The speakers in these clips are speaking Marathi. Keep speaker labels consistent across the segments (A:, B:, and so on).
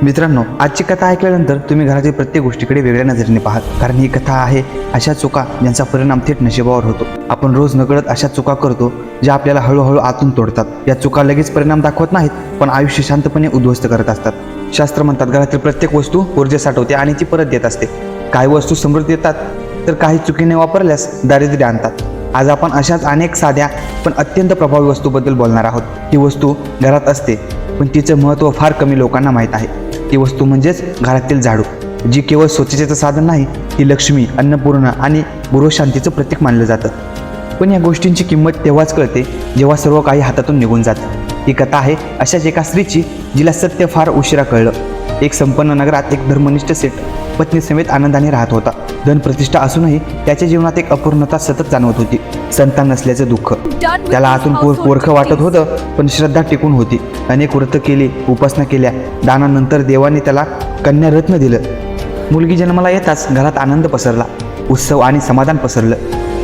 A: मित्रांनो, आजची कथा ऐकल्यानंतर तुम्ही घरातील प्रत्येक गोष्टीकडे वेगळ्या नजरेने पाहाल, कारण ही कथा आहे अशा चुका ज्यांचा परिणाम थेट नशिबावर होतो. आपण रोज नकळत अशा चुका करतो ज्या आपल्याला हळूहळू आतून तोडतात. या चुका लगेच परिणाम दाखवत नाहीत, पण आयुष्य शांतपणे उद्ध्वस्त करत असतात. शास्त्र म्हणतात, घरातील प्रत्येक वस्तू ऊर्जा साठवते आणि ती परत देत असते. काही वस्तू समृद्धी देतात, तर काही चुकीने वापरल्यास दारिद्र्य आणतात. आज आपण अशाच अनेक साध्या पण अत्यंत प्रभावी वस्तूबद्दल बोलणार आहोत. ही वस्तू घरात असते, पण तिचं महत्त्व फार कमी लोकांना माहीत आहे. ती वस्तू म्हणजेच घरातील झाडू, जी केवळ स्वच्छतेचं साधन नाही, ही लक्ष्मी, अन्नपूर्णा आणि गृहशांतीचं प्रतीक मानलं जातं. पण या गोष्टींची किंमत तेव्हाच कळते जेव्हा सर्व काही हातातून निघून जातं. ही कथा आहे अशाच एका स्त्रीची जिला सत्य फार उशिरा कळलं. एक संपन्न नगरात एक धर्मनिष्ठ सेठ पत्नी समेत आनंदाने राहत होता. धन प्रतिष्ठा असूनही त्याच्या जीवनात एक अपूर्णता सतत जाणवत होती. संतान नसल्याचं दुःख त्याला आतून पोरखं वाटत होतं, पण श्रद्धा टिकून होती. अनेक व्रत केली, उपासना केल्या. दानानंतर देवाने त्याला कन्यारत्न दिलं. मुलगी जन्माला येताच घरात आनंद पसरला, उत्सव आणि समाधान पसरलं.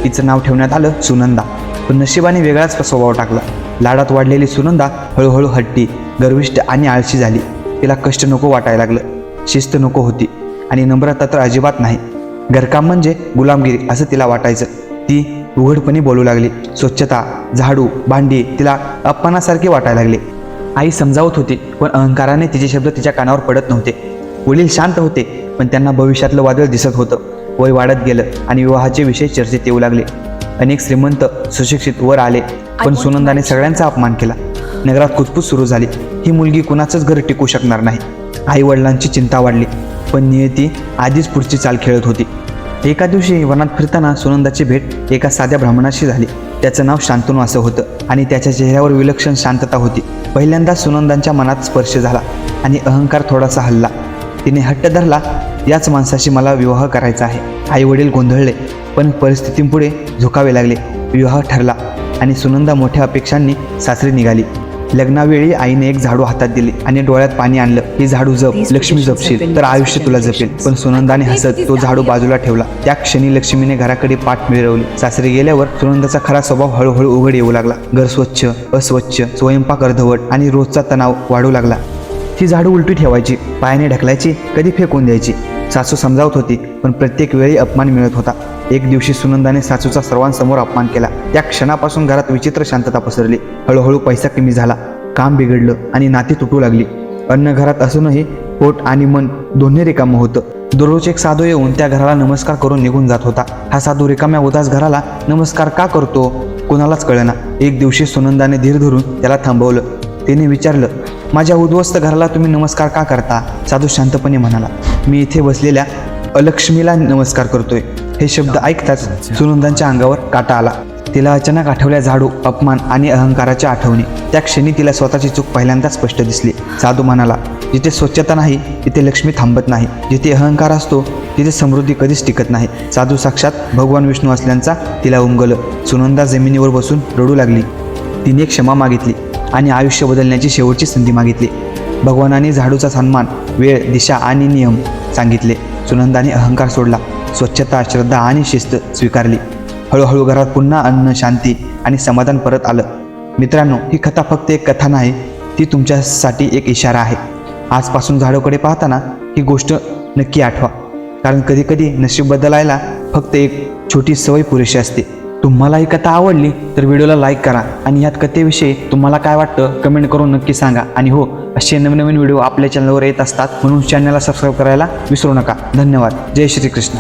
A: तिचं नाव ठेवण्यात आलं सुनंदा. पण नशिबाने वेगळाच स्वभाव टाकला. लाडात वाढलेली सुनंदा हळूहळू हट्टी, गर्विष्ठ आणि आळशी झाली. तिला कष्ट नको वाटायला लागलं, शिस्त नको होती आणि नम्रता तर अजिबात नाही. घरकाम म्हणजे गुलामगिरी असं तिला वाटायचं. ती उघडपणे बोलू लागली. स्वच्छता, झाडू, भांडी तिला अपमानासारखे वाटायला लागले. आई समजावत होती, पण अहंकाराने तिचे शब्द तिच्या कानावर पडत नव्हते. वडील शांत होते, पण त्यांना भविष्यातलं वादळ दिसत होतं. वय वाढत गेलं आणि विवाहाचे विषय चर्चेत येऊ लागले. अनेक श्रीमंत सुशिक्षित वर आले, पण सुनंदाने सगळ्यांचा अपमान केला. नगरात कुचपूच सुरू झाली. ही मुलगी कुणाचंच घर टिकू शकणार नाही. आई वडिलांची चिंता वाढली, पण नियती आधीच पुढची चाल खेळत होती. एका दिवशी वनात फिरताना सुनंदाची भेट एका साध्या ब्राह्मणाशी झाली. त्याचं नाव शांतनू असं होतं आणि त्याच्या चेहऱ्यावर विलक्षण शांतता होती. पहिल्यांदा सुनंदांच्या मनात स्पर्श झाला आणि अहंकार थोडासा हलला. तिने हट्ट धरला, याच माणसाशी मला विवाह करायचा आहे. आई वडील गोंधळले, पण परिस्थितीपुढे झुकावे लागले. विवाह ठरला आणि सुनंदा मोठ्या अपेक्षांनी सासरी निघाली. लग्नावेळी आईने एक झाडू हातात दिले आणि डोळ्यात पाणी आणलं. ही झाडू जप, लक्ष्मी जपशील तर आयुष्य तुला जपेल. पण सुनंदाने हसत तो झाडू बाजूला ठेवला. त्या क्षणी लक्ष्मीने घराकडे पाठ मिळवली. सासरी गेल्यावर सुनंदाचा खरा स्वभाव हळूहळू उघड येऊ लागला. घर स्वच्छ, अस्वच्छ, स्वयंपाक अर्धवट आणि रोजचा तणाव वाढू लागला. ती झाडू उलटी ठेवायची, पायाने ढकलायची, कधी फेकून द्यायची. सासू समजावत होती, पण प्रत्येक वेळी अपमान मिळत होता. एक दिवशी सुनंदाने सासूचा सर्वांसमोर अपमान केला. त्या क्षणापासून घरात विचित्र शांतता पसरली. हळूहळू पैसा कमी झाला, काम बिघडलं आणि नाती तुटू लागली. अन्न घरात असूनही पोट आणि मन दोन्ही रिकामं होतं. दररोज एक साधू येऊन त्या घराला नमस्कार करून निघून जात होता. हा साधू रिकाम्या उदास घराला नमस्कार का करतो कोणालाच कळेना. एक दिवशी सुनंदाने धीर धरून त्याला थांबवलं. तिने विचारलं, माझ्या उद्ध्वस्त घराला तुम्ही नमस्कार का करता? साधू शांतपणे म्हणाला, मी इथे बसलेल्या अलक्ष्मीला नमस्कार करतोय. हे शब्द ऐकताच सुनंदांच्या अंगावर काटा आला. तिला अचानक आठवल्या झाडू, अपमान आणि अहंकाराच्या आठवणी. त्या क्षणी तिला स्वतःची चूक पहिल्यांदा स्पष्ट दिसली. साधू म्हणाला, जिथे स्वच्छता नाही तिथे लक्ष्मी थांबत नाही. जिथे अहंकार असतो तिथे समृद्धी कधीच टिकत नाही. साधू साक्षात भगवान विष्णू असल्याचा तिला उमगलं. सुनंदा जमिनीवर बसून रडू लागली. तिने क्षमा मागितली आणि आयुष्य बदलण्याची शेवटची संधी मागितली. भगवानाने झाडूचा सन्मान, वेळ, दिशा आणि नियम सांगितले. सुनंदाने अहंकार सोडला. स्वच्छता, श्रद्धा आणि शिस्त स्वीकारली. हळूहळू घरात पुन्हा अन्न, शांती आणि समाधान परत आलं. मित्रांनो, ही कथा फक्त एक कथा नाही, ती तुमच्यासाठी एक इशारा आहे. आजपासून झाडूकडे पाहताना ही गोष्ट नक्की आठवा, कारण कधीकधी नशीब बदलायला फक्त एक छोटी सवय पुरेशी असते. तुम्हाला ही कथा आवडली तर व्हिडिओला लाईक करा आणि यात कथेविषयी तुम्हाला काय वाटतं कमेंट करून नक्की सांगा. आणि हो, असे नवीन व्हिडिओ आपल्या चॅनलवर येत असतात, म्हणून चॅनलला सबस्क्राईब करायला विसरू नका. धन्यवाद. जय श्री कृष्ण.